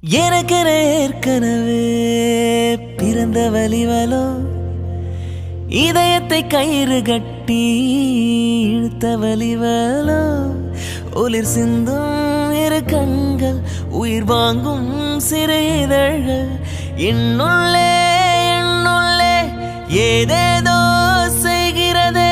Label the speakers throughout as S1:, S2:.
S1: எனக்கென ஏற்கனவே பிறந்த வலிவலோ இதயத்தை கயிறு கட்டி இழுத்த வலிவலோ ஒளிர் சிந்தும் இரு கண்கள் உயிர் வாங்கும் சிறு இதழ்கள் என்னுள்ளே என்னுள்ளே ஏதேதோ செய்கிறதே.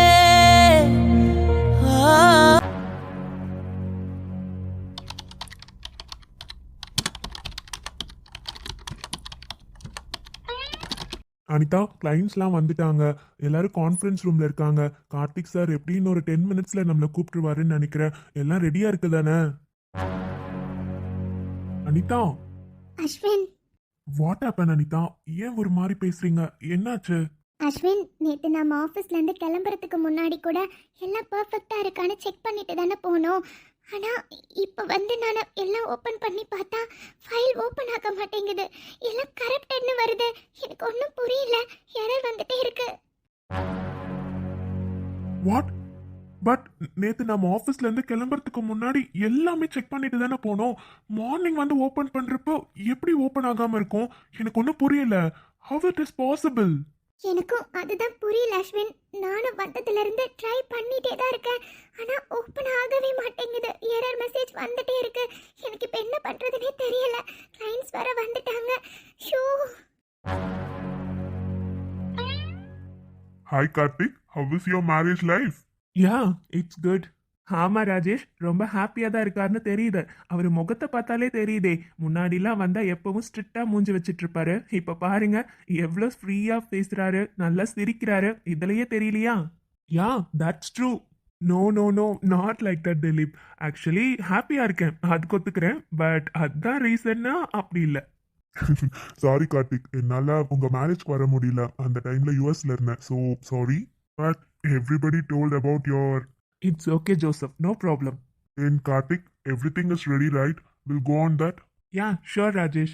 S2: அனிதா, கிளைண்ட்ஸ்லாம் வந்துட்டாங்க. எல்லாரும் கான்ஃபரன்ஸ் ரூம்ல இருக்காங்க. கார்த்திக் சார் எப்படின்னு ஒரு 10 மினிட்ஸ்ல நம்மளை கூப்பிட்டுருவாருன்னு நினைக்கிறேன். எல்லாம் ரெடியா இருக்கு தானே? Anitha,
S3: Ashwin,
S2: what happen Anitha? ஏன் ஒரு மாதிரி பேசுறீங்க? என்னாச்சு?
S3: அஸ்வின், நேற்று நம்ம ஆஃபீஸ்லேருந்து கிளம்புறதுக்கு முன்னாடி கூட எல்லாம் பர்ஃபெக்டாக இருக்கான்னு செக் பண்ணிட்டு தானே போனோம். ஆனால் இப்போ வந்து நான் எல்லாம் ஓப்பன் பண்ணி பார்த்தா ஃபைல் ஓப்பன் ஆக மாட்டேங்குது. எல்லாம் கரெக்டட்னு வருது. எனக்கு ஒன்றும் புரியல. எரர் வந்துட்டே இருக்கு.
S2: வாட்? பட் நேத்து நம்ம ஆஃபீஸ்ல இருந்து கிளம்புறதுக்கு முன்னாடி எல்லாமே செக் பண்ணிட்டு தானே போனோம். மார்னிங் வந்து ஓபன் பண்றப்போ எப்படி ஓபன் ஆகாம இருக்கும்? எனக்கு ஒன்றும் புரியல. How it is possible?
S3: எனக்கும் அதுதான் புரியல அஸ்வின். நானும் வந்ததுலேருந்து ட்ரை பண்ணிட்டே தான் இருக்கேன். ஆனால் ஓப்பன் ஆகவே மாட்டேங்குது. எரர் மெசேஜ் வந்துட்டே இருக்கு. எனக்கு இப்போ என்ன பண்ணுறதுனே தெரியல. கிளைண்ட்ஸ் வர வந்துட்டாங்க. Show.
S2: Hi Karthik, how is your marriage life? Yeah, it's good. ஆமா ராஜேஷ், ரொம்ப ஹாப்பியா தான் இருக்காருன்னு தெரியுது. அவர் முகத்தை பார்த்தாலே தெரியுதே. முன்னாடிலாம் வந்தா எப்பவும் ஸ்ட்ரிக்டா மூஞ்சி வச்சிட்டு இருப்பாரு. இப்ப பாருங்க எவ்வளோ ஃப்ரீயா பேசுறாரு, நல்லா சிரிக்கிறாரு. இதுலயே தெரியலையா? Yeah, that's true. No no no, not like that Dileep. Actually ஹாப்பியா இருக்கேன், அது ஒத்துக்கிறேன். பட் அதுதான் ரீசன்னா அப்படி இல்லை. சாரி கார்த்திக், என்னால உங்க மேரேஜ்க்கு வர முடியல. அந்த டைம்ல யூஎஸ்ல இருந்தேன். So sorry. But everybody told about your. It's okay, Joseph. No problem. In Karthik, everything is ready, right? We'll go on that. Yeah, sure, Rajesh.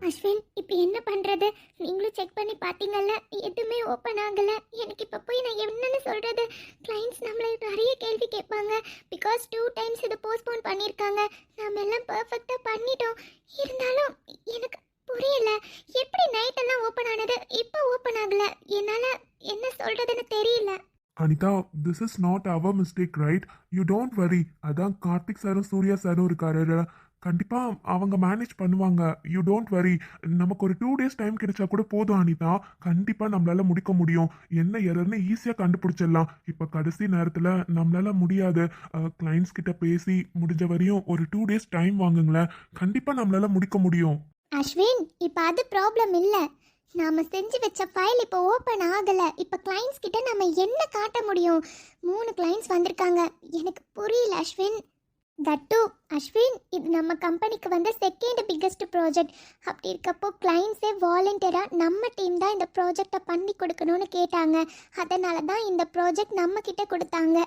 S3: Ashwin, இப்போ என்ன பண்ணுறது? நீங்களும் செக் பண்ணி பார்த்தீங்கல்ல, எதுவுமே ஓப்பன் ஆகலை. எனக்கு இப்போ போய் நான் என்னன்னு சொல்கிறது? கிளைண்ட்ஸ் நம்மளை நிறைய கேள்வி கேட்பாங்க. பிகாஸ் 2 டைம்ஸ் இதை போஸ்ட்போன் பண்ணியிருக்காங்க. நம்ம எல்லாம் பர்ஃபெக்டாக பண்ணிட்டோம். இருந்தாலும் எனக்கு புரியல. எப்படி நைட்டெல்லாம் ஓப்பன் ஆனது இப்போ ஓப்பன் ஆகலை? என்னால் என்ன சொல்கிறதுன்னு தெரியல.
S2: Anita, this is not our mistake, right? You don't worry. அதான் கார்த்திக் சாரும் சூர்யா சாரும் இருக்காரு. கண்டிப்பா அவங்க மேனேஜ் பண்ணுவாங்க. You don't worry. நமக்கு ஒரு 2 days டைம் கிடைச்சா கூட போதும் அனிதா. கண்டிப்பா நம்மளால முடிக்க முடியும். என்ன எரர்னு ஈஸியா கண்டுபிடிச்சிடலாம். இப்ப கடைசி நேரத்துல நம்மளால முடியாது. கிளைண்ட்ஸ் கிட்ட பேசி முடிஞ்ச வரையும் ஒரு 2 days டைம் வாங்குங்களேன். கண்டிப்பா நம்மளால முடிக்க முடியும்.
S3: அஸ்வின், இப்போ அது ப்ராப்ளம் இல்லை. நாம செஞ்சு வச்ச ஃபைல் இப்போ ஓப்பன் ஆகலை. இப்போ கிளைண்ட்ஸ் கிட்ட நம்ம என்ன காட்ட முடியும்? 3 கிளைண்ட்ஸ் வந்திருக்காங்க. எனக்கு புரியல அஸ்வின். தட்டு அஸ்வின், இது நம்ம கம்பெனிக்கு வந்து செகண்ட் பிக்கஸ்ட் ப்ராஜெக்ட். அப்படி இருக்கப்போ கிளைண்ட்ஸே வாலண்டியராக நம்ம டீம் தான் இந்த ப்ராஜெக்டை பண்ணி கொடுக்கணும்னு கேட்டாங்க. அதனால தான் இந்த ப்ராஜெக்ட் நம்ம கிட்ட கொடுத்தாங்க.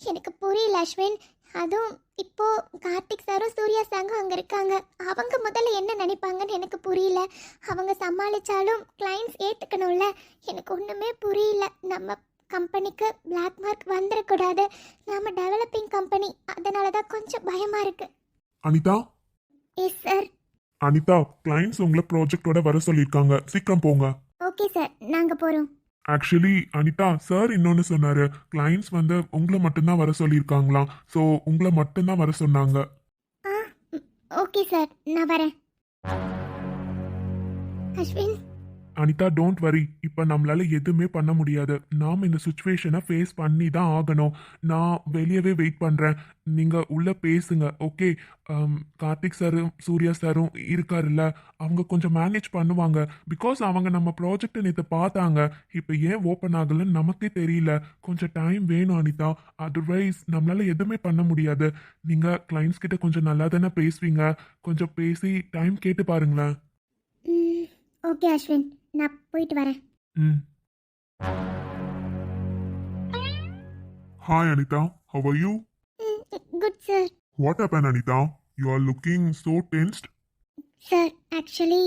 S3: எனக்கு புரியல அஸ்வின். அதுவும் இப்போ கார்த்திக் சாரும் சூர்யா சாரும் அங்கே இருக்காங்க. அவங்க முதல்ல என்ன நினைப்பாங்கன்னு எனக்கு புரியல. அவங்க சமாளித்தாலும் கிளைண்ட்ஸ் ஏற்றுக்கணும்ல. எனக்கு ஒன்றுமே புரியல. நம்ம கம்பெனிக்கு பிளாக் மார்க் வந்துடக்கூடாது. நம்ம டெவலப்பிங் கம்பெனி, அதனால தான் கொஞ்சம் பயமா இருக்கு.
S2: Anitha.
S3: Yes sir.
S2: Anitha, clients உங்களை ப்ராஜெக்டோட வர சொல்லியிருக்காங்க. சீக்கிரம் போங்க.
S3: ஓகே சார், நாங்கள் போகிறோம்.
S2: ஆக்சுவலி அனிதா சார் இன்னொன்னு சொன்னாரு. கிளைண்ட்ஸ் வந்து உங்களை மட்டும்தான் வர சொல்லியிருக்காங்களாம். ஸோ உங்களை மட்டும்தான் வர சொன்னாங்க.
S3: ஆ, ஓகே சார், நான் வரேன். அஸ்வின்.
S2: Anitha, don't worry. இப்போ நம்மளால எதுவுமே பண்ண முடியாது. நாம் இந்த சுச்சுவேஷனை ஃபேஸ் பண்ணி தான் ஆகணும். நான் வெளியவே வெயிட் பண்ணுறேன். நீங்கள் உள்ளே பேசுங்க, ஓகே? கார்த்திக் சாரும் சூர்யா சாரும் இருக்காருல்ல, அவங்க கொஞ்சம் மேனேஜ் பண்ணுவாங்க. பிகாஸ் அவங்க நம்ம ப்ராஜெக்டை நேற்று பார்த்தாங்க. இப்போ ஏன் ஓப்பன் ஆகலைன்னு நமக்கே தெரியல. கொஞ்சம் டைம் வேணும் அனிதா. அதர்வைஸ் நம்மளால எதுவுமே பண்ண முடியாது. நீங்கள் கிளைண்ட்ஸ் கிட்ட கொஞ்சம் நல்லா தானே பேசுவீங்க. கொஞ்சம் பேசி டைம் கேட்டு பாருங்களேன்.
S3: ஓகே அஸ்வின், நான் போயிட்டு வரேன்.
S2: Hi Anita, how are you?
S3: Good sir.
S2: What happened Anita? You are looking so tensed.
S3: Sir, actually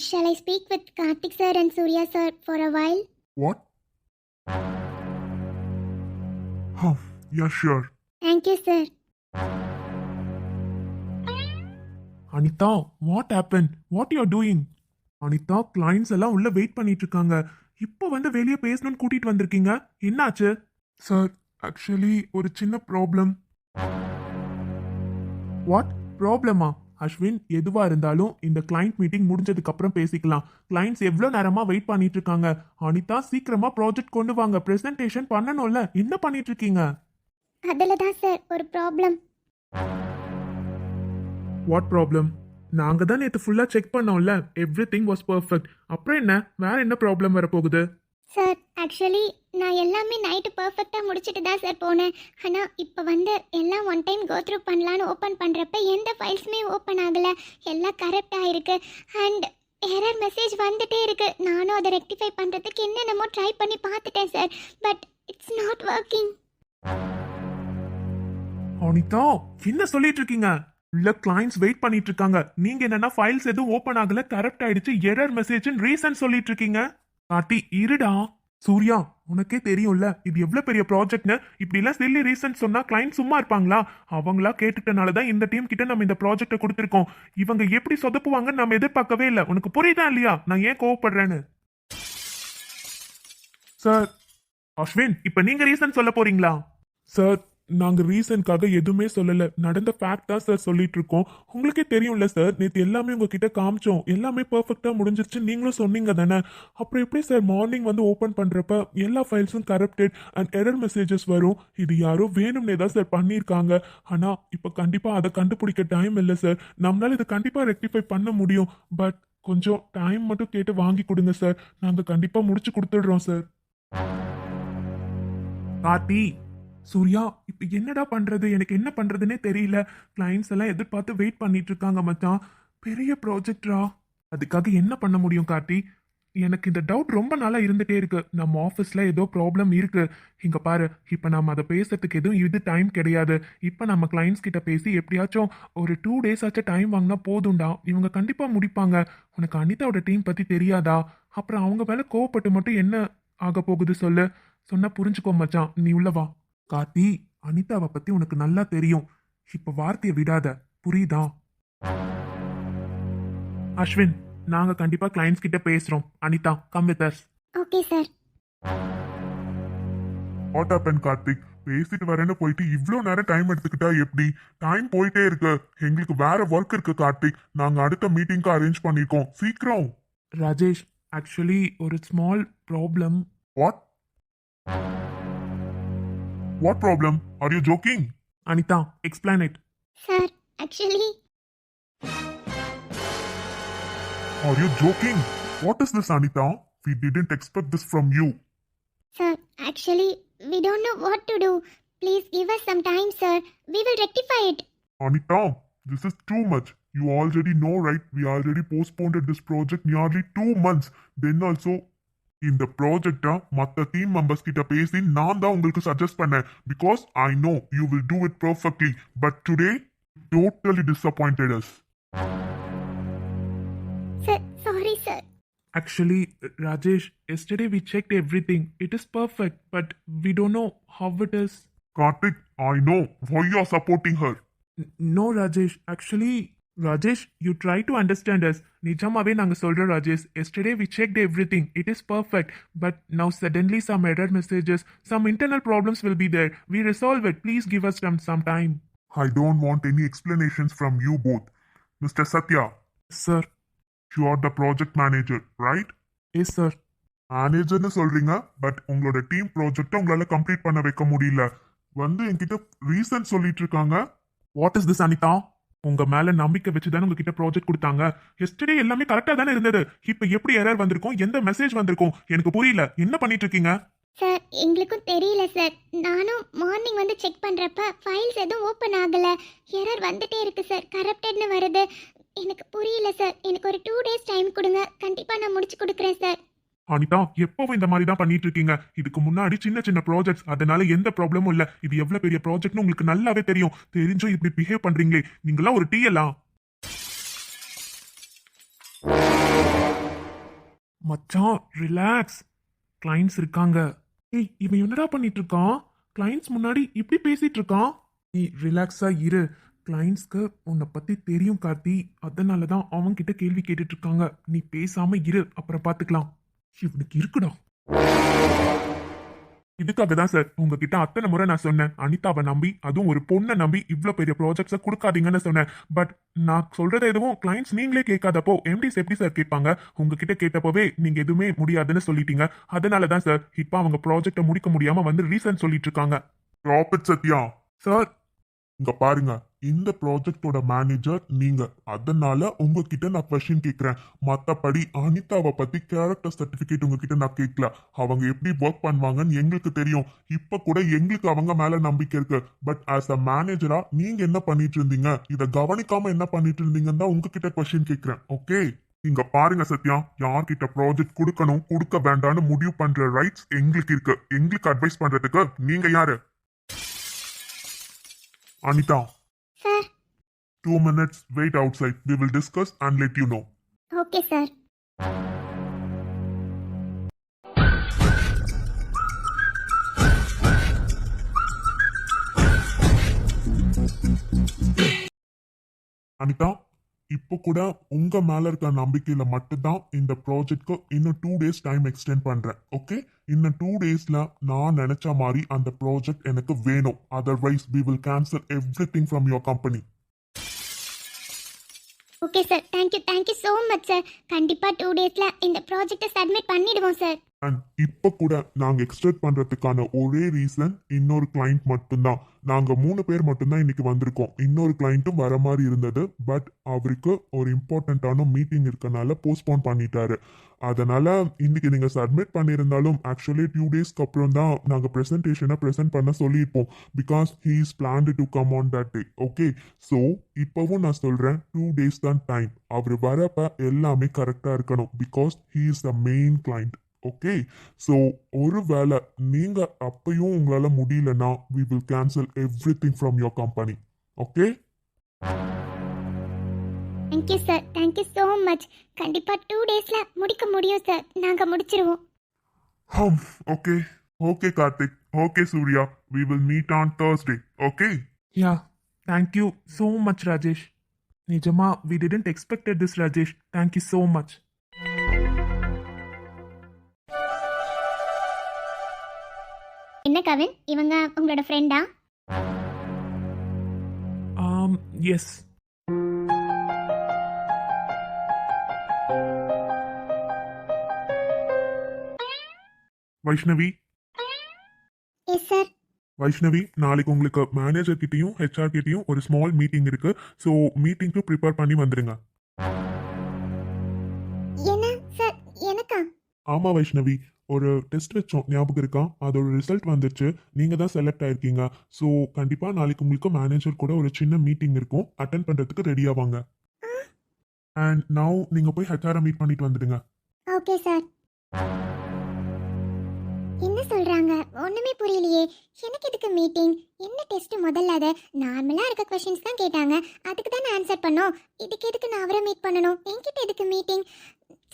S3: shall I speak with Karthik sir and Surya sir for a while?
S2: What? Yeah, sure.
S3: Thank you sir.
S2: Anitha, what happen? What you are doing? Anitha, clients எல்லாம் உள்ள wait பண்ணிட்டு இருக்காங்க. இப்போ வந்து வெளியே பேசணும்னு கூட்டிட்டு வந்திருக்கீங்க. என்னாச்சு? சார், ஆக்சுவலி ஒரு சின்ன ப்ராப்ளம். வாட் ப்ராப்ளமா? அஸ்வின், எதுவா இருந்தாலும் இந்த கிளைண்ட் மீட்டிங் முடிஞ்சதுக்கு அப்புறம் பேசிக்கலாம். கிளைண்ட்ஸ் எவ்வளவு நேரமா வெயிட் பண்ணிட்டு இருக்காங்க. அனிதா, சீக்கிரமா ப்ராஜெக்ட் கொண்டு வாங்க. பிரசன்டேஷன் பண்ணணும்ல. என்ன பண்ணிட்டு இருக்கீங்க?
S3: அதில் தான் சார் ஒரு ப்ராப்ளம்.
S2: What problem? நாங்க தான் நேற்று ஃபுல்லா செக் பண்ணோம்ல. Everything was perfect. அப்புறம் என்ன, வேற என்ன ப்ராப்ளம் வரப்போகுது?
S3: சார், ஆக்சுவலி நான் எல்லாமே நைட்டு பர்ஃபெக்டாக முடிச்சுட்டு தான் சார் போனேன். ஆனால் இப்போ வந்து எல்லாம் ஒன் டைம் கோத்ரூ பண்ணலான்னு ஓப்பன் பண்ணுறப்ப எந்த ஃபைல்ஸுமே ஓப்பன் ஆகலை. எல்லாம் கரெக்டாக இருக்கு. அண்ட் எரர் மெசேஜ் வந்துட்டே இருக்கு. நானும் அதை ரெக்டிஃபை பண்ணுறதுக்கு என்னென்னமோ ட்ரை பண்ணி பார்த்துட்டேன் sir. But it's not working.
S2: Anitha, என்ன சொல்லிட்டு இருக்கீங்க? உள்ள கிளைண்ட்ஸ் வெயிட் பண்ணிட்டு இருக்காங்க. நீங்க என்னன்னா ஃபைல்ஸ் எதுவும் ஓபன் ஆகல, கரெக்ட் ஆயிடுச்சு, எரர் மெசேஜ் ரீசன் சொல்லிட்டு இருக்கீங்க. கார்த்தி, இருடா. சூர்யா, உனக்கே தெரியும்ல இது எவ்வளவு பெரிய ப்ராஜெக்ட்னு. இப்படி எல்லாம் சில்லி ரீசன் சொன்னா கிளைண்ட் சும்மா இருப்பாங்களா? அவங்களா கேட்டுட்டனாலதான் இந்த டீம் கிட்ட நம்ம இந்த ப்ராஜெக்ட கொடுத்துருக்கோம். இவங்க எப்படி சொதப்புவாங்கன்னு நம்ம எதிர்பார்க்கவே இல்லை. உனக்கு புரியுதா இல்லையா நான் ஏன் கோவப்படுறேன்னு? சார், அஸ்வின், இப்ப நீங்க ரீசன் சொல்ல போறீங்களா? சார், நாங்க ரீசன்காக எதுவுமே சொல்லல. நடந்த ஃபேக்ட் தான் சார் சொல்லிட்டு இருக்கோம். உங்களுக்கே தெரியும்ல சார், நேற்று எல்லாமே உங்ககிட்ட காமிச்சோம். எல்லாமே பெர்ஃபெக்ட்டா முடிஞ்சிருச்சு நீங்களும் சொன்னீங்க தானே. அப்புறம் எப்படி சார் மார்னிங் வந்து ஓபன் பண்றப்ப எல்லா ஃபைல்ஸும் கரப்டட் அண்ட் எரர் மெசேஜஸ் வரும்? இது யாரோ வேணும்னே தான் சார் பண்ணியிருக்காங்க. ஆனா இப்ப கண்டிப்பா அதை கண்டுபிடிக்க டைம் இல்லை சார். நம்மளால இதை கண்டிப்பா ரெக்டிஃபை பண்ண முடியும். பட் கொஞ்சம் டைம் மட்டும் கேட்டு வாங்கி கொடுங்க சார். நாங்க கண்டிப்பா முடிச்சு கொடுத்துடுறோம் சார். கார்த்தி, சூர்யா, இப்ப என்னடா பண்றது? எனக்கு என்ன பண்றதுன்னே தெரியல. கிளைண்ட்ஸ் எல்லாம் எதிர்பார்த்து வெயிட் பண்ணிட்டு இருக்காங்க மச்சான். பெரிய ப்ராஜெக்டா. அதுக்காக என்ன பண்ண முடியும் கார்த்தி? எனக்கு இந்த டவுட் ரொம்ப நாளா இருந்துட்டே இருக்கு. நம்ம ஆஃபீஸ்ல ஏதோ ப்ராப்ளம் இருக்கு. இங்க பாரு, இப்ப நம்ம அதை பேசுறதுக்கு எதுவும் இது டைம் கிடையாது. இப்ப நம்ம கிளைண்ட்ஸ் கிட்ட பேசி எப்படியாச்சும் ஒரு 2 days ஆச்சும் டைம் வாங்கினா போதும்டா. இவங்க கண்டிப்பா முடிப்பாங்க. உனக்கு அனிதாவோட டீம் பத்தி தெரியாதா? அப்புறம் அவங்க மேல கோவப்பட்டு மட்டும் என்ன ஆக போகுது சொல்லு. சொன்னா புரிஞ்சுக்கோ மச்சான். நீ உள்ளவா. கார்த்தி, அனிதாவை பத்தி உனக்கு நல்லா தெரியும். இப்ப வார்த்தையை விடாத, புரியுதா? அஸ்வின், நாங்க கண்டிப்பா கிளைண்ட்ஸ் கிட்ட பேசுறோம். Anitha, come with us.
S3: Okay sir.
S4: What happen Karthik? பேசிட்டு வரேன்னு போயிட்டு இவ்ளோ நேரம் டைம் எடுத்துக்கிட்டா எப்படி? டைம் போயிட்டே இருக்கு. எங்களுக்கு வேற ஒர்க் இருக்கு கார்த்திக். நாங்க அடுத்த மீட்டிங்க்கு அரேஞ்ச் பண்ணிருக்கோம். சீக்கிரம்.
S2: ராஜேஷ், ஆக்சுவலி ஒரு small problem.
S4: What? What problem? Are you joking?
S2: Anitha, explain it.
S3: Sir, actually
S4: Are you joking? What is this, Anita? We didn't expect this from you.
S3: Sir, actually we don't know what to do. Please give us some time, sir. We will rectify it.
S4: Anita, this is too much. You already know, right? We already postponed this project nearly 2 months. Then also, இந்த ப்ராஜெக்டை மற்ற team members கிட்ட பேசி நான் தான் உங்களுக்கு suggest பண்ணேன். Because I know you will do it perfectly. But today totally disappointed us.
S3: Sir, sorry sir.
S2: Actually, Rajesh, yesterday we checked everything. It is perfect, but we don't know how it is.
S4: Karthik, I know why you are supporting her.
S2: No, Rajesh. Actually, Rajesh, you try to understand us. Nijamave naanga solra Rajesh. Yesterday we checked everything. It is perfect. But now suddenly some error messages, some internal problems will be there. We resolve it. Please give us some time.
S4: I don't want any explanations from you both. Mr. Satya,
S2: Sir.
S4: you are the project manager, right?
S2: Yes, sir.
S4: மேனேஜர்னு சொல்றீங்க, but உங்களோட team ப்ராஜெக்ட்டை உங்களால complete பண்ண வைக்க முடியல. வந்து என்கிட்ட reason சொல்லிட்டு இருக்காங்க.
S2: What is this, Anita? உங்க மேல நம்பிக்கை வச்சுதானே உங்ககிட்ட ப்ராஜெக்ட் கொடுத்தாங்க. எஸ்டர்டே எல்லாமே கரெக்டா தானே இருந்தது. இப்ப எப்படி எரர் வந்திருக்கும், எந்த மெசேஜ் வந்திருக்கும் எனக்கு புரியல. என்ன பண்ணிட்டு இருக்கீங்க?
S3: சார், எங்களுக்கும் தெரியல சார். நானும் மார்னிங் வந்து செக் பண்ணுறப்ப ஃபைல்ஸ் எதுவும் ஓப்பன் ஆகலை. எரர் வந்துட்டே இருக்கு சார். கரப்டட்னு வருது. எனக்கு புரியல சார். எனக்கு ஒரு 2 days டைம் கொடுங்க. கண்டிப்பாக நான் முடிச்சு கொடுக்குறேன் சார்.
S2: அனிதா, எப்பவும் இந்த மாதிரி தான் பண்ணிட்டு இருக்கீங்க. இதுக்கு முன்னாடி சின்ன சின்ன ப்ராஜெக்ட்ஸ், அதனால எந்த ப்ராப்ளமும் இல்ல. இது எவ்வளவு பெரிய ப்ராஜெக்ட்னு உங்களுக்கு நல்லாவே தெரியும். தெரிஞ்சும் இப்படி பிஹேவ் பண்றீங்களே. நீங்களாம் ஒரு டீயலா? மச்சான், ரிலாக்ஸ். கிளைண்ட்ஸ் இருக்காங்க. ஏய், இவன் என்னடா பண்ணிட்டு இருக்கான்? கிளைண்ட்ஸ் முன்னாடி இப்படி பேசிட்டு இருக்கான். நீ ரிலாக்ஸா இரு. கிளைண்ட்ஸ்க்கு உன்னை பத்தி தெரியும் கார்த்தி, அதனால தான் அவங்க கிட்ட கேள்வி கேட்டுட்டு இருக்காங்க. நீ பேசாம இரு, அப்புறம் பாத்துக்கலாம். இவனுக்கு இருக்குடா. இதுக்காக தான் சார் உங்ககிட்ட அத்தனை முறை நான் சொன்னேன், அனிதாவை நம்பி, அதுவும் ஒரு பொண்ணை நம்பி இவ்வளோ பெரிய ப்ராஜெக்ட்ஸை கொடுக்காதீங்கன்னு சொன்னேன். பட் நான் சொல்றது எதுவும் கிளைண்ட்ஸ் நீங்களே கேட்காதப்போ எம்டிஸ் எப்படி சார் கேட்பாங்க? உங்ககிட்ட கேட்டப்பவே நீங்க எதுவுமே முடியாதுன்னு சொல்லிட்டீங்க. அதனால தான் சார் இப்போ அவங்க ப்ராஜெக்டை முடிக்க முடியாம வந்து ரீசன் சொல்லிட்டு இருக்காங்க.
S4: ப்ராஃபிட் சத்யா,
S2: சார்
S4: இங்க பாருங்க, இந்த ப்ராஜெக்டோட மேனேஜர் நீங்க, அதனால உங்ககிட்ட நான் கொஸ்டின் கேட்கிறேன். மத்தபடி அனிதாவை பத்தி கேரக்டர் சர்டிபிகேட் உங்ககிட்ட நான் கேட்கல. அவங்க எப்படி ஒர்க் பண்ணுவாங்கன்னு எங்களுக்கு தெரியும். இப்ப கூட எங்களுக்கு அவங்க மேல நம்பிக்கை இருக்கு. பட் ஆஸ் அ மேனேஜரா நீங்க என்ன பண்ணிட்டு இருந்தீங்க, இதை கவனிக்காம என்ன பண்ணிட்டு இருந்தீங்கன்னு தான் உங்ககிட்ட கொஸ்டின் கேட்கிறேன். ஓகே, இங்க பாருங்க சத்யா, யார்கிட்ட ப்ராஜெக்ட் கொடுக்கணும் கொடுக்க வேண்டாம்னு முடிவு பண்ற ரைட்ஸ் எங்களுக்கு இருக்கு. எங்களுக்கு அட்வைஸ் பண்றதுக்கு நீங்க யாரு? Anita,
S3: sir
S4: 2 minutes, wait outside. We will discuss and let you know.
S3: Okay sir.
S4: Anitha, இப்போ கூட உங்க மேல இருக்க நம்பிக்கையில மட்டும்தான் இந்த ப்ராஜெக்ட்க்கு இன்னும் 2 days டைம் எக்ஸ்டெண்ட் பண்றேன். ஓகே, இன்னும் 2 daysல நான் நினைச்ச மாதிரி அந்த ப்ராஜெக்ட் எனக்கு வேணும். Otherwise we will cancel everything from your company.
S3: Okay sir, thank you so much sir. கண்டிப்பாக 2 டேஸில் இந்த ப்ராஜெக்டை சப்மிட் பண்ணிடுவோம் சார்.
S4: அண்ட் இப்போ கூட நாங்க எக்ஸ்டெண்ட் பண்றதுக்கான ஒரே ரீசன் இன்னொரு கிளைண்ட் மட்டும்தான். நாங்க 3 பேர் மட்டும்தான் இன்னைக்கு வந்திருக்கோம். இன்னொரு கிளைண்ட்டும் வர மாதிரி இருந்தது. பட் அவருக்கு ஒரு இம்பார்ட்டண்ட்டான மீட்டிங் இருக்கனால போஸ்ட்போன் பண்ணிட்டாரு. அதனால இன்னைக்கு நீங்க சப்மிட் பண்ணியிருந்தாலும் ஆக்சுவலி 2 டேஸ்க்கு அப்புறம் தான் நாங்க ப்ரெசன்டேஷனை ப்ரெசென்ட் பண்ண சொல்லியிருப்போம். Because he is planned to come on that day. Okay, so இப்போவும் நான் சொல்றேன், 2 days தான் டைம். அவர் வரப்ப எல்லாமே கரெக்டாக இருக்கணும். Because he is the main client. Okay, so ஒருவேளை நீங்க அப்பயும் உங்களால முடியலன்னா we will cancel everything from your company. Okay,
S3: thank you sir, thank you so much. கண்டிப்பாக 2 டேஸில் முடிக்க முடியும் சார். நாங்கள் முடிச்சிருவோம்.
S4: Okay okay Karthik, okay Surya, we will meet on Thursday. Okay,
S2: yeah, thank you so much Rajesh. நிஜமா we didn't expected this Rajesh. Thank you so much.
S3: என்ன கவின், இவங்க உங்களோட ஃப்ரெண்டா?
S2: Yes.
S4: Vaishnavi,
S3: yes sir.
S4: Vaishnavi, நாளைக்கு உங்களுக்கு மேனேஜர் கிட்டயும் ஹெச்ஆர் கிட்டயும் ஒரு ஸ்மால் மீட்டிங் இருக்கு. ஸோ மீட்டிங்க்கு ப்ரிப்பேர் பண்ணி வந்துருங்க.
S3: என்ன சார், எனக்கா?
S4: ஆமா வைஷ்ணவி, ஒரு டெஸ்ட் வச்சோம், ஞாபகம் இருக்கா? அதோட ரிசல்ட் வந்துச்சு. நீங்க தான் செலக்ட் ஆயிருக்கீங்க. ஸோ கண்டிப்பா நாளைக்கு உங்களுக்கு மேனேஜர் கூட ஒரு சின்ன மீட்டிங் இருக்கும். அட்டென்ட் பண்றதுக்கு ரெடியா வாங்க. அண்ட் நவ் நீங்க போய் ஹெச்ஆரை மீட் பண்ணிட்டு வந்துடுங்க.
S3: Okay sir. என்ன சொல்றாங்க? ஒண்ணுமே புரியலையே. எனக்கு எதுக்கு மீட்டிங்? என்ன டெஸ்ட்? முதல்ல அதை நார்மலா இருக்க क्वेश्चंस தான் கேட்டாங்க, அதுக்கு தான் நான் ஆன்சர் பண்ணோம். இதுக்கு எதுக்கு நான் அவரை மீட் பண்ணணும்? என்கிட்ட எதுக்கு மீட்டிங்?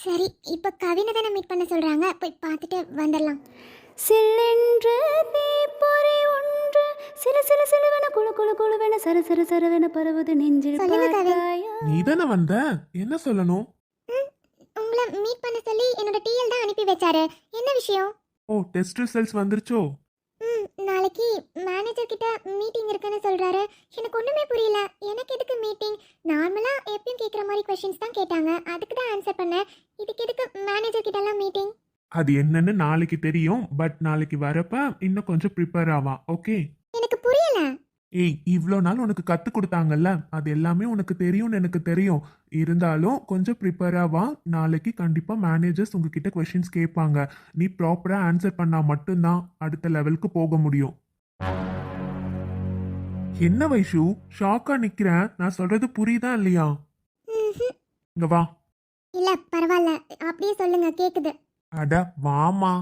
S3: சரி, இப்போ கவினை தானே மீட் பண்ண சொல்றாங்க, போய் பார்த்துட்டு வந்துடலாம்.
S5: சில்லென்று தீப்பொறி ஒன்று சில சில சிலுவென குழு குழு குழுவென சர சர சரவென பரவுது நெஞ்சில்
S3: சொல்லுங்க கவின்.
S5: பார்த்தாயா?
S2: நீ தானே வந்த, என்ன சொல்லணும்?
S3: உங்களை மீட் பண்ண சொல்லி என்னோட டிஎல் தான் அனுப்பி வச்சாரு. என்ன விஷயம்?
S2: ஓ, டெஸ்ட் ரிசல்ட்ஸ் வந்துருச்சோ?
S3: நாளைக்கு மேனேஜர் கிட்ட மீட்டிங் இருக்குன்னு சொல்றாரு. எனக்கு ஒண்ணுமே புரியல. எனக்கு எதுக்கு மீட்டிங்? நார்மலா எப்பயும் கேக்குற மாதிரி क्वेश्चंस தான் கேட்டாங்க, அதுக்கு தான் ஆன்சர் பண்ணேன். இதுக்கு எதுக்கு மேனேஜர் கிட்ட எல்லாம் மீட்டிங்?
S2: அது என்னன்னு நாளைக்கு தெரியும். பட் நாளைக்கு வரப்ப இன்னும் கொஞ்சம் ப்ரிப்பேர் ஆவா. ஓகே?
S3: எனக்கு புரியல.
S2: ஏய், இவ்வளோ நாள் உனக்கு கற்றுக் கொடுத்தாங்கல்ல, அது எல்லாமே உனக்கு தெரியும்னு எனக்கு தெரியும். இருந்தாலும் கொஞ்சம் ப்ரிப்பேராக வா. நாளைக்கு கண்டிப்பாக மேனேஜர்ஸ் உங்ககிட்ட கொஷின்ஸ் கேட்பாங்க. நீ ப்ராப்பராக ஆன்சர் பண்ணால் மட்டும்தான் அடுத்த லெவலுக்கு போக முடியும். என்ன வைஷு, ஷாக்காக நிற்கிறேன். நான் சொல்கிறது புரியுதா இல்லையா? இங்க வா.
S3: இல்ல பரவாயில்ல, அப்படியே சொல்லுங்க, கேக்குது.
S2: அட வாமா.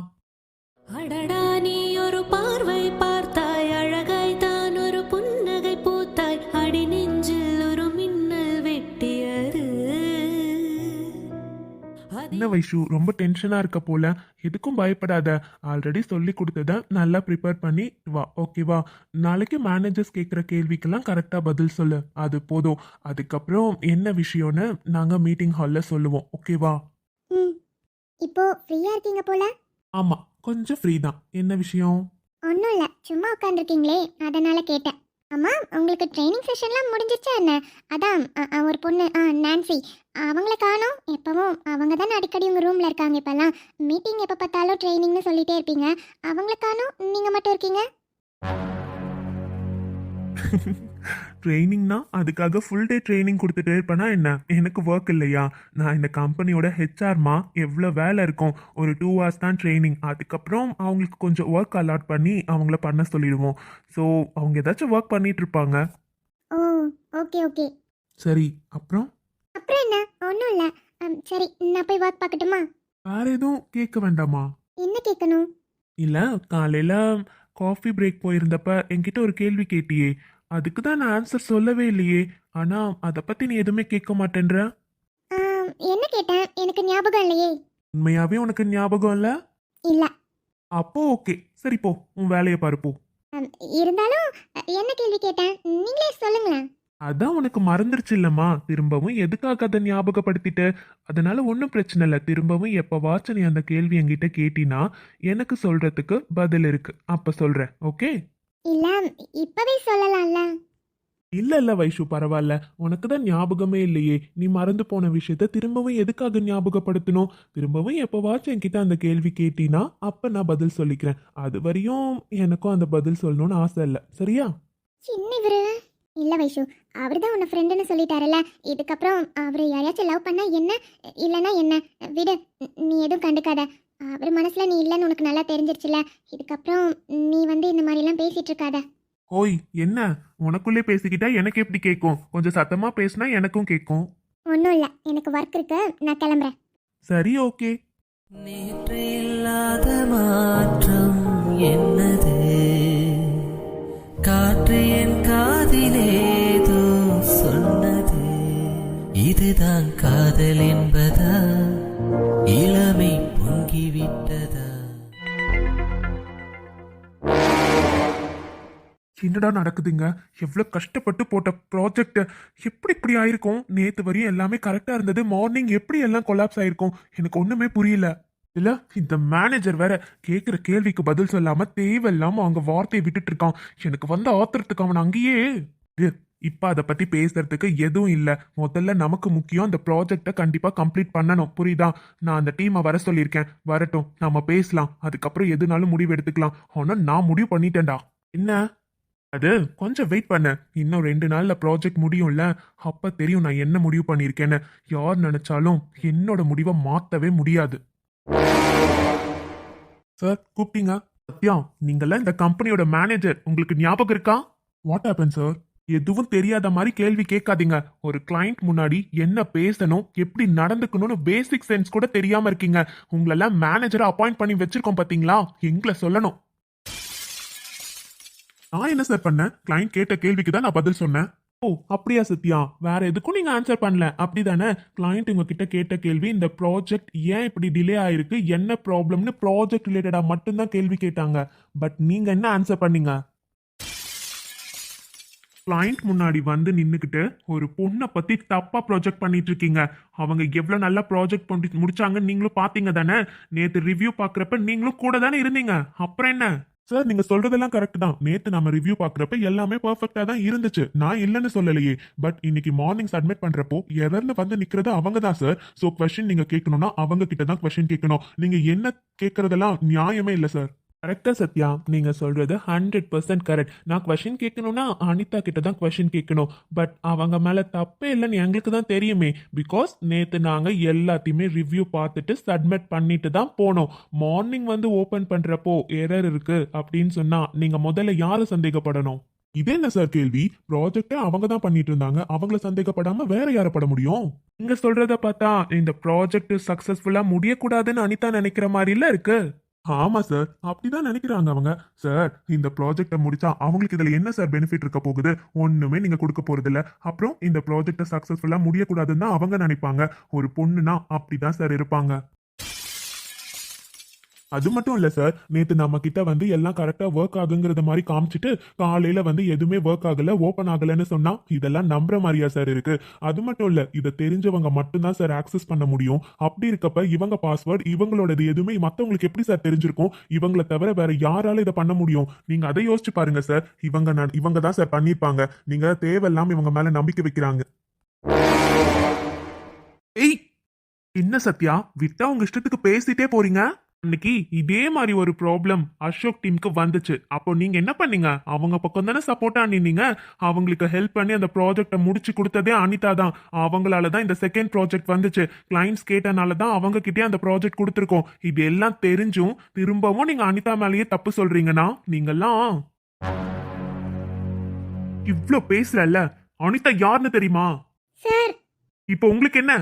S5: அடடா நீ ஒரு பார்வை பார்த்தாய், அழகாய் தான் ஒரு புன்னகை பூத்தாய், அடி நெஞ்சில் ஒரு மின்னல் வெட்டியது.
S2: என்ன வைஷு ரொம்ப டென்ஷனா இருக்க போல. எதுக்கும் பயப்படாத. ஆல்ரெடி சொல்லி கொடுத்தத நல்லா ப்ரிப்பேர் பண்ணி வா, ஓகேவா? நாளைக்கு மேனேஜர்ஸ் கேட்குற கேள்விக்கெல்லாம் கரெக்டா பதில் சொல்லு, அது போதும். அதுக்கப்புறம் என்ன விஷயம்னு நாங்க மீட்டிங் ஹால்ல சொல்லுவோம், ஓகேவா?
S3: ம். இப்போ ஃப்ரீயா இருக்கீங்க போல.
S2: ஆமா, கொஞ்சம் ஃப்ரீ தான். என்ன விஷயம்?
S3: ஒன்றும் இல்லை, சும்மா உட்காந்துருக்கீங்களே அதனால கேட்டேன். அம்மா, உங்களுக்கு ட்ரைனிங் செஷன்லாம் முடிஞ்சிச்சா என்ன? அதான் ஒரு பொண்ணு நான்சி, அவங்கள காணோம். எப்பவும் அவங்க தானே அடிக்கடி உங்கள் ரூமில் இருக்காங்க. இப்போல்லாம் மீட்டிங் எப்போ பார்த்தாலும் ட்ரைனிங்னு சொல்லிட்டே இருப்பீங்க. அவங்கள காணோம், நீங்கள் மட்டும் இருக்கீங்க.
S2: ட்ரைனிங்னா அதுக்காக ஃபுல் டே ட்ரைனிங் கொடுத்துட்டே இருப்பேனா என்ன? எனக்கு ஒர்க் இல்லையா? நான் இந்த கம்பெனியோட ஹெச்ஆர்மா, எவ்வளோ வேலை இருக்கும். ஒரு 2 hours தான் ட்ரைனிங். அதுக்கப்புறம் அவங்களுக்கு கொஞ்சம் ஒர்க் அலாட் பண்ணி அவங்கள பண்ண சொல்லிடுவோம். ஸோ அவங்க ஏதாச்சும் ஒர்க் பண்ணிட்டு இருப்பாங்க.
S3: ஓ, ஓகே ஓகே.
S2: சரி, அப்புறம்
S3: அப்புறம் என்ன? ஒன்றும் இல்லை. சரி, நான் போய் ஒர்க் பார்க்கட்டுமா?
S2: வேற எதுவும் கேட்க வேண்டாமா?
S3: என்ன கேட்கணும்?
S2: இல்லை, காலையில் காஃபி பிரேக் போயிருந்தப்ப என்கிட்ட ஒரு கேள்வி கேட்டியே, அதுக்கு தான் நான் ஆன்சர் சொல்லவே இல்லையே. ஆனால் அதை பற்றி நீ எதுவுமே கேட்க மாட்டேன்ற.
S3: என்ன கேட்டேன்? எனக்கு ஞாபகம் இல்லையே.
S2: உண்மையாவே உனக்கு ஞாபகம் இல்லை?
S3: இல்லை.
S2: அப்போ ஓகே, சரி போ, உன் வேலையை பாரு போ.
S3: இருந்தாலும் என்ன கேள்வி கேட்டேன் நீங்களே சொல்லுங்களேன்.
S2: அதான் உனக்கு மறந்துருச்சு இல்லம்மா, திரும்பவும் எதுக்காக அதை ஞாபகப்படுத்திட்டு? அதனால ஒன்றும் பிரச்சனை இல்லை. திரும்பவும் எப்பவாச்சும் நீ அந்த கேள்வி என்கிட்ட கேட்டினா எனக்கு சொல்றதுக்கு பதில் இருக்கு, அப்ப சொல்றேன், ஓகே?
S3: இல்ல, இப்பவே சொல்லலாம்ல.
S2: இல்ல இல்ல வைஷு, பரவாயில்ல. உனக்கு தான் ஞாபகமே இல்லையே. நீ மறந்து போன விஷயத்த திரும்பவும் எதுக்காக ஞாபகப்படுத்தணும்? திரும்பவும் எப்பவாச்சும் என்கிட்ட அந்த கேள்வி கேட்டினா அப்ப நான் பதில் சொல்லிக்கிறேன். அது வரையும் எனக்கும் அந்த பதில் சொல்லணும்னு ஆசை இல்லை, சரியா?
S3: சின்ன இவரு. இல்ல வைஷு, அவர் தான் உன்னை ஃப்ரெண்டுன்னு சொல்லிட்டாருல்ல. இதுக்கப்புறம் அவர் யாரையாச்சும் லவ் பண்ணா என்ன, இல்லைன்னா என்ன, விடு. நீ எதுவும் கண்டுக்காத. அவர் மனசுல நீ இல்லைன்னு உனக்கு நல்லா தெரிஞ்சிருச்சுல. இதுக்கப்புறம் நீ வந்து இந்த மாதிரிலாம் பேசிட்டு இருக்காத.
S2: ஓய், என்ன உனக்குள்ளே பேசிக்கிட்டா எனக்கு எப்படி கேட்கும்? கொஞ்சம் சத்தமா பேசினா எனக்கும் கேட்கும்.
S3: ஒன்றும் இல்லை, எனக்கு ஒர்க் இருக்கு, நான் கிளம்புறேன்.
S2: சரி, ஓகே.
S1: நேற்று இல்லாத மாற்றம் என்னது? காற்று என் காதிலேதோ சொன்னது. இதுதான் காதல் என்பதா? இளமை பொங்கிவிட்டதா?
S2: என்னடா நடக்குதுங்க? எவ்வளோ கஷ்டப்பட்டு போட்ட ப்ராஜெக்ட் எப்படி இப்படி ஆயிருக்கும்? நேற்று வரையும் எல்லாமே கரெக்டாக இருந்தது, மார்னிங் எப்படி எல்லாம் கொலாப்ஸ் ஆயிருக்கும்? எனக்கு ஒன்றுமே புரியல. இல்ல, இந்த மேனேஜர் வேற கேட்குற கேள்விக்கு பதில் சொல்லாம தேவையில்லாம அவங்க வார்த்தையை விட்டுட்டு இருக்கான். எனக்கு வந்த ஆத்திரத்துக்கு அவன் அங்கேயே இப்ப அதை பத்தி பேசுறதுக்கு எதுவும் இல்ல. முதல்ல நமக்கு முக்கியம் அந்த ப்ராஜெக்டை கண்டிப்பா கம்ப்ளீட் பண்ணணும், புரியுதா? நான் அந்த டீமை வர சொல்லியிருக்கேன், வரட்டும், நம்ம பேசலாம். அதுக்கப்புறம் எதுனாலும் முடிவு எடுத்துக்கலாம். ஆனா நான் முடிவு பண்ணிட்டேன்டா. என்ன அது? கொஞ்சம் வெயிட் பண்ண, இன்னும் 2 நாள்ல ப்ராஜெக்ட் முடியும்ல, அப்ப தெரியும் நான் என்ன முடிவு பண்ணியிருக்கேன்னு. யார் நினைச்சாலும் என்னோட முடிவை மாத்தவே முடியாது. சார் கூப்பிட்டீங்க? சத்யா, நீங்களாம் இந்த கம்பெனியோட மேனேஜர், உங்களுக்கு ஞாபகம் இருக்கா? What happen sir? எதுவும் தெரியாத மாதிரி கேள்வி கேட்காதீங்க. ஒரு கிளைண்ட் முன்னாடி என்ன பேசணும், எப்படி நடந்துக்கணும்னு பேசிக் சென்ஸ் கூட தெரியாம இருக்கீங்க. உங்களெல்லாம் மேனேஜரை அப்பாயிண்ட் பண்ணி வச்சிருக்கோம் பாத்தீங்களா? எங்களை சொல்லணும். நான் என்ன சார் பண்ணேன்? கிளைண்ட் கேட்ட கேள்விக்கு தான் நான் பதில் சொன்னேன். ஓ அப்படியா சத்யா? வேற எதுக்கும் நீங்க ஆன்சர் பண்ணல, அப்படிதானே? கிளைண்ட் உங்ககிட்ட கேட்ட கேள்வி இந்த ப்ராஜெக்ட் ஏன் இப்படி டிலே ஆயிருக்கு, என்ன ப்ராப்ளம்னு ப்ராஜெக்ட் ரிலேட்டடா மட்டும்தான் கேள்வி கேட்டாங்க. பட் நீங்க என்ன ஆன்சர் பண்ணீங்க? கிளைண்ட் முன்னாடி வந்து நின்னுக்கிட்டு ஒரு பொண்ணை பத்தி தப்பா ப்ராஜெக்ட் பண்ணிட்டு இருக்கீங்க. அவங்க எவ்வளவு நல்லா ப்ராஜெக்ட் பண்ணி முடிச்சாங்கன்னு நீங்களும் பாத்தீங்க தானே? நேத்து ரிவ்யூ பாக்குறப்ப நீங்களும் கூட தானே இருந்தீங்க. அப்புறம் என்ன சார்? நீங்க சொல்றதெல்லாம் கரெக்ட் தான். நேத்து நம்ம ரிவ்யூ பாக்குறப்ப எல்லாமே பெர்ஃபெக்ட்டா தான் இருந்துச்சு, நான் இல்லைன்னு சொல்லலையே. பட் இன்னைக்கு மார்னிங் சப்மிட் பண்றப்போ எரர்ல வந்து நிக்கிறது அவங்க தான் சார். சோ கொஸ்டின் நீங்க கேட்கணும்னா அவங்க கிட்ட தான் கொஸ்டின் கேட்கணும். நீங்க என்ன கேட்கறதெல்லாம் நியாயமே இல்லை சார். கரெக்டா சத்யா, நீங்க சொல்றது 100% கரெக்ட். நான் கொஸ்டின் கேட்கணும்னா அனிதா கிட்ட தான் கொஸ்டின் கேட்கணும். பட் அவங்க மேல தப்பே இல்லைன்னு எங்களுக்கு தான் தெரியுமே. பிகாஸ் நேத்து நாங்க எல்லாத்தையுமே ரிவ்யூ பார்த்துட்டு சப்மிட் பண்ணிட்டு தான் போனோம். மார்னிங் வந்து ஓபன் பண்றப்போ எரர் இருக்கு அப்படின்னு சொன்னா நீங்க முதல்ல யாரை சந்தேகப்படணும்? இதே என்ன சார் கேள்வி? ப்ராஜெக்டை அவங்க தான் பண்ணிட்டு இருந்தாங்க, அவங்கள சந்தேகப்படாம வேற யார பட முடியும்? நீங்க சொல்றத பார்த்தா இந்த ப்ராஜெக்ட் சக்சஸ்ஃபுல்லா முடியக்கூடாதுன்னு அனிதா நினைக்கிற மாதிரி இல்ல இருக்கு. ஆமா சார், அப்படிதான் நினைக்கிறாங்க அவங்க. சார், இந்த ப்ராஜெக்ட்டை முடிச்சா அவங்களுக்கு இதுல என்ன சார் பெனிஃபிட் இருக்க போகுது? ஒண்ணுமே நீங்க கொடுக்க போறது இல்ல. அப்புறம் இந்த ப்ராஜெக்ட்டை சக்சஸ்ஃபுல்லா முடியக்கூடாதுன்னு தான் அவங்க நினைப்பாங்க. ஒரு பொண்ணுனா அப்படிதான் சார் இருப்பாங்க. அது மட்டும் இல்ல சார், நேத்து நம்ம கிட்ட வந்து எல்லாம் கரெக்டா ஒர்க் ஆகுங்கிறத மாதிரி காமிச்சிட்டு காலையில வந்து எதுவுமே ஒர்க் ஆகல, ஓபன் ஆகலன்னு சொன்னா இதெல்லாம் நம்புற மாதிரியா சார் இருக்கு? அது மட்டும் இல்ல, இதை தெரிஞ்சவங்க மட்டும்தான் சார் ஆக்சஸ் பண்ண முடியும். அப்படி இருக்கப்ப இவங்க பாஸ்வேர்ட் இவங்களோடது எதுவுமே மத்தவங்களுக்கு எப்படி சார் தெரிஞ்சிருக்கும்? இவங்கள தவிர வேற யாரால இதை பண்ண முடியும்? நீங்க அதை யோசிச்சு பாருங்க சார். இவங்க தான் சார் பண்ணிருப்பாங்க. நீங்க தேவையில்லாம இவங்க மேல நம்பிக்கை வைக்கிறாங்க. ஏய், என்ன சத்யா, விட்டா உங்க இஷ்டத்துக்கு பேசிட்டே போறீங்க? அன்னைக்கு இதே மாதிரி ஒரு ப்ராப்ளம் அசோக் டீமுக்கு வந்துச்சு. அப்போ நீங்க என்ன பண்ணீங்க? அவங்க பக்கம் தானே சப்போர்ட்டா நின்னீங்க. அவங்களுக்கு ஹெல்ப் பண்ணி அந்த ப்ராஜெக்டை முடிச்சு கொடுத்ததே அனிதா தான். அவங்களால தான் இந்த செகண்ட் ப்ராஜெக்ட் வந்துச்சு. கிளைண்ட்ஸ் கேட்டனால தான் அவங்க கிட்டே அந்த ப்ராஜெக்ட் கொடுத்துருக்கோம். இது எல்லாம் தெரிஞ்சும் திரும்பவும் நீங்க அனிதா மேலேயே தப்பு சொல்றீங்கன்னா நீங்கெல்லாம் இவ்ளோ பேசுறல்ல. அனிதா யாருன்னு தெரியுமா?
S3: சார்,
S2: இப்போ உங்களுக்கு என்ன?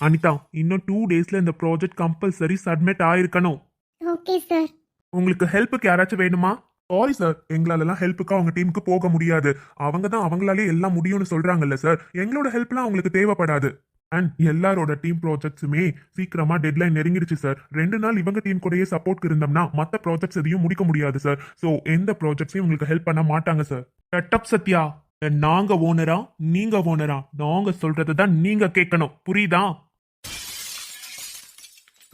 S2: அனிதா, இன்னும் 2 டேஸ்ல இந்த ப்ராஜெக்ட் கம்பல்சரி சப்மிட் ஆயிருக்கணும்.
S3: Okay sir.
S2: உங்களுக்கு ஹெல்ப்புக்கு யாராச்சும் வேணுமா? சாரி சார், எங்களாலலாம் ஹெல்ப்புக்கு அவங்க டீமுக்கு போக முடியாது. அவங்க தான் அவங்களாலே எல்லாம் முடியும்னு சொல்றாங்கல்ல சார். எங்களோட ஹெல்ப்லாம் அவங்களுக்கு தேவைப்படாது. அண்ட் எல்லாரோட டீம் ப்ராஜெக்ட்ஸுமே சீக்கிரமா டெட்லைன் நெருங்கிடுச்சு சார். 2 நாள் இவங்க டீம் கூடயே சப்போர்ட் இருந்தோம்னா மற்ற ப்ராஜெக்ட்ஸ் எதையும் முடிக்க முடியாது சார். ஸோ எந்த ப்ராஜெக்ட்ஸையும் உங்களுக்கு ஹெல்ப் பண்ண மாட்டாங்க சார். கட்டப் சத்யா, நாங்க ஓனரா நீங்க ஓனரா? நாங்க சொல்றது தான் நீங்க கேட்கணும், புரியுதா?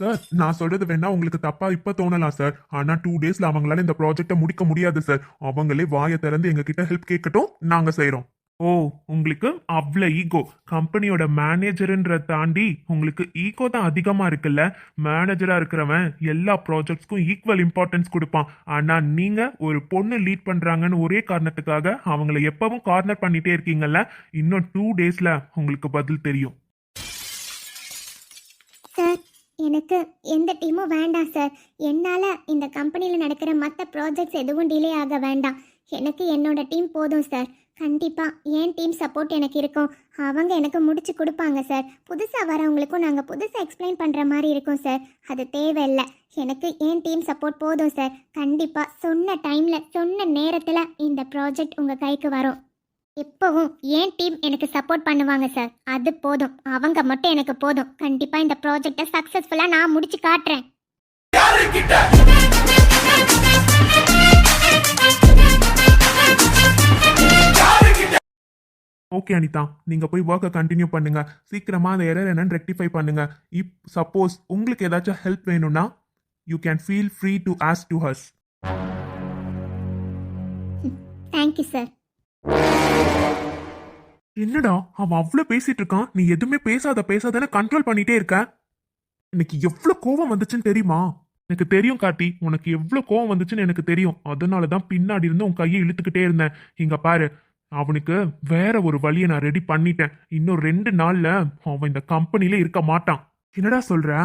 S2: சார், நான் சொல்றது வேணா உங்களுக்கு தப்பா இப்ப தோணலாம் சார். ஆனா 2 டேஸ்ல அவங்களால இந்த ப்ராஜெக்டை முடிக்க முடியாது சார். அவங்களே வாயை திறந்து எங்க கிட்ட ஹெல்ப் கேட்கட்டும், நாங்க செய்யறோம். ஓ, உங்களுக்கு அவ்வளோ ஈகோ. கம்பெனியோட மேனேஜர்ன்ற தாண்டி உங்களுக்கு ஈகோ தான் அதிகமா இருக்குல்ல. மேனேஜரா இருக்கிறவன் எல்லா ப்ராஜெக்ட்ஸ்க்கும் ஈக்குவல் இம்பார்ட்டன்ஸ் கொடுப்பான். ஆனா நீங்க ஒரு பொண்ணு லீட் பண்றாங்கன்னு ஒரே காரணத்துக்காக அவங்கள எப்பவும் கார்னர் பண்ணிட்டே இருக்கீங்கல்ல. இன்னும் 2 டேஸ்ல உங்களுக்கு பதில் தெரியும்.
S3: சார், எனக்கு எந்த டீமும் வேண்டாம் சார். என்னால் இந்த கம்பெனியில் நடக்கிற மற்ற ப்ராஜெக்ட்ஸ் எதுவும் டிலே ஆக வேண்டாம். எனக்கு என்னோட டீம் போதும் சார். கண்டிப்பாக என் டீம் சப்போர்ட் எனக்கு இருக்கும். அவங்க எனக்கு முடிச்சு கொடுப்பாங்க சார். புதுசாக வரவங்களுக்கும் நாங்கள் புதுசாக எக்ஸ்பிளைன் பண்ணுற மாதிரி இருக்கும் சார். அது தேவையில்லை. எனக்கு என் டீம் சப்போர்ட் போதும் சார். கண்டிப்பாக சொன்ன டைமில் சொன்ன நேரத்தில் இந்த ப்ராஜெக்ட் உங்கள் கைக்கு வரும். எப்பவும் என் டீம் எனக்கு சப்போர்ட் பண்ணுவாங்க சார். அது போதும். அவங்க மட்டும் எனக்கு போதும். கண்டிப்பாக இந்த ப்ராஜெக்டை சக்ஸஸ்ஃபுல்லாக நான் முடிச்சு காட்டுறேன்.
S2: ஓகே அனிதா, நீங்க போய் ஒர்க்கை கண்டினியூ பண்ணுங்க. சீக்கிரமா அந்த எரர் என்னன்னு ரெக்டிஃபை பண்ணுங்க. இப் சப்போஸ் உங்களுக்கு ஏதாச்சும் ஹெல்ப் வேணும்னா you can feel free to ask to has.
S3: Thank you sir.
S2: என்னடா அவன் அவ்வளோ பேசிட்டு இருக்கான், நீ எதுவுமே பேசாதன்னு கண்ட்ரோல் பண்ணிட்டே இருக்க. எனக்கு எவ்வளோ கோவம் வந்துச்சுன்னு தெரியுமா? எனக்கு தெரியும் கார்த்தி, உனக்கு எவ்வளோ கோவம் வந்துச்சுன்னு எனக்கு தெரியும். அதனால தான் பின்னாடி இருந்து உன் கையை இழுத்துக்கிட்டே இருந்தேன். இங்க பாரு, அவனுக்கு வேற ஒரு வழியை நான் ரெடி பண்ணிட்டேன். இன்னும் 2 நாள்ல அவன் இந்த கம்பெனில இருக்க மாட்டான். என்னடா சொல்ற?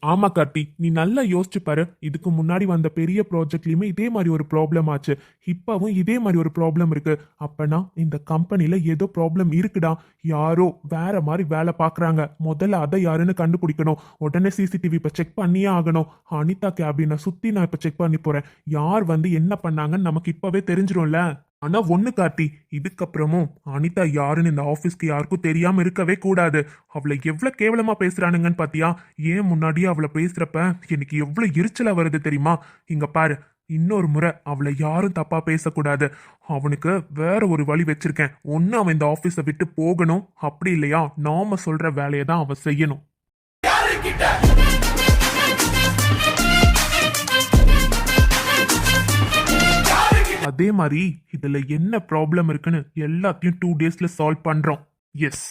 S2: ஆமா கார்த்தி, நீ நல்லா யோசிச்சு பாரு. இதுக்கு முன்னாடி வந்த பெரிய ப்ராஜெக்ட்லயுமே இதே மாதிரி ஒரு ப்ராப்ளம் ஆச்சு. இப்பவும் இதே மாதிரி ஒரு ப்ராப்ளம் இருக்கு. அப்பனா இந்த கம்பெனில ஏதோ ப்ராப்ளம் இருக்குடா. யாரோ வேற மாதிரி வேலை பாக்குறாங்க. முதல்ல அதை யாருன்னு கண்டுபிடிக்கணும். உடனே சிசிடிவி இப்ப செக் பண்ணியே ஆகணும். அனிதா கேபினை சுத்தி நான் இப்ப செக் பண்ணி போறேன். யார் வந்து என்ன பண்ணாங்கன்னு நமக்கு இப்பவே தெரிஞ்சிடும்ல. ஆனா ஒண்ணு கார்த்தி, இதுக்கப்புறமும் அனிதா யாருன்னு இந்த ஆபீஸ்க்கு யாருக்கும் தெரியாம இருக்கவே கூடாது. அவளை எவ்வளவு கேவலமா பேசுறானுங்கன்னு பாத்தியா? ஏன் முன்னாடியே அவளை பேசுறப்ப எனக்கு எவ்வளவு எரிச்சலா வருது தெரியுமா? இங்க பாரு, இன்னொரு முறை அவளை யாரும் தப்பா பேசக்கூடாது. அவனுக்கு வேற ஒரு வழி வச்சிருக்கேன். ஒன்னு அவன் இந்த ஆபீஸை விட்டு போகணும், அப்படி இல்லையா நாம சொல்ற வேலையை தான் அவன் செய்யணும். அதே மாதிரி இதுல என்ன ப்ராப்ளம் இருக்குன்னு எல்லாத்தையும் 2 டேஸ்ல சால்வ் பண்றோம். எஸ்.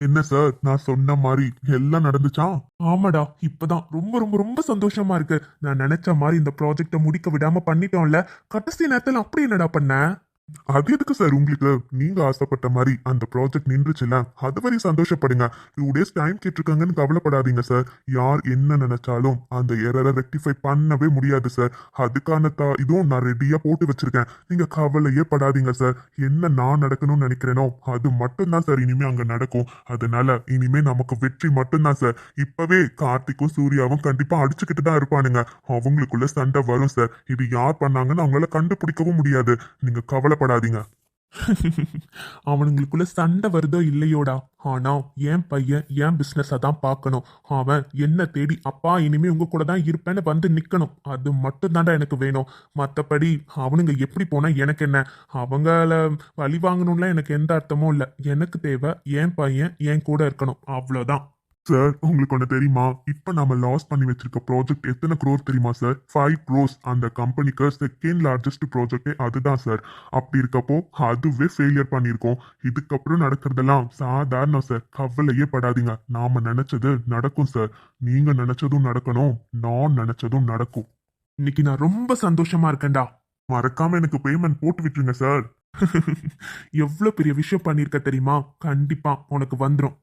S4: என்ன சார், நான் சொன்ன மாதிரி எல்லாம் நடந்துச்சா?
S2: ஆமாடா, இப்பதான் ரொம்ப ரொம்ப ரொம்ப சந்தோஷமா இருக்கு. நான் நினைச்ச மாதிரி இந்த ப்ராஜெக்ட முடிக்க விடாம பண்ணிட்டோம்ல. கடைசி நேரத்துல அப்படி என்னடா பண்ண?
S4: அது எதுக்கு சார் உங்களுக்கு? நீங்க ஆசைப்பட்ட மாதிரி அந்த ப்ராஜெக்ட் நின்றுச்சுல, அது வரை சந்தோஷப்படுங்க. 2 days டைம் கேட்டிருக்காங்கன்னு கவலைப்படாதீங்க சார். யார் என்ன நினைச்சாலும் அந்த எரரை ரெக்டிஃபை பண்ணவே முடியாது சார். அதுக்கான இதுவும் நான் ரெடியா போட்டு வச்சிருக்கேன். நீங்க கவலையே படாதீங்க சார். என்ன நான் நடக்கணும்னு நினைக்கிறேனோ அது மட்டும்தான் சார் இனிமே அங்க நடக்கும். அதனால இனிமே நமக்கு வெற்றி மட்டும்தான் சார். இப்பவே கார்த்திக்கும் சூர்யாவும் கண்டிப்பா அடிச்சுக்கிட்டு தான் இருப்பானுங்க. அவங்களுக்குள்ள சண்டை வரும் சார். இது யார் பண்ணாங்கன்னு அவங்களால கண்டுபிடிக்கவும் முடியாது. நீங்க கவலைப்படாதீங்க.
S2: அவனுங்களுக்குள்ள சண்டை வருதோ இல்லையோடா, ஆனா என் பையன் என் பிசினஸ தான் பார்க்கணும். அவன் என்ன தேடி அப்பா இனிமே உங்க கூட தான் இருப்பேன்னு வந்து நிக்கணும். அது மட்டும் தான்டா எனக்கு வேணும். மத்தபடி அவனுங்க எப்படி போனா எனக்கு என்ன? அவங்கள வழி வாங்கணும்ல எனக்கு எந்த அர்த்தமும் இல்ல. எனக்கு தேவை என் பையன் என் கூட இருக்கணும், அவ்வளவுதான்.
S4: சார் உங்களுக்கு ஒண்ணு தெரியுமா? இப்ப நாம லாஸ் பண்ணி வச்சிருக்க ப்ராஜெக்ட் எத்தனை crore தெரியுமா சார்? 5 crores. அந்த கம்பெனிக்கு செகண்ட் லார்ஜஸ்ட் ப்ராஜெக்டே அதுதான் சார். அப்படி இருக்கப்போ அதுவே ஃபெயிலியர் பண்ணியிருக்கோம். இதுக்கப்புறம் நடக்கிறதெல்லாம் சாதாரணம் சார். கவலையே படாதீங்க. நாம நினைச்சது நடக்கும் சார். நீங்க நினைச்சதும் நடக்கணும், நான் நினைச்சதும் நடக்கும்.
S2: இன்னைக்கு நான் ரொம்ப சந்தோஷமா இருக்கேன்டா.
S4: மறக்காம எனக்கு பேமெண்ட் போட்டு விட்டுருங்க சார்.
S2: எவ்வளவு பெரிய விஷயம் பண்ணிருக்க தெரியுமா? கண்டிப்பா உனக்கு வந்துரும்.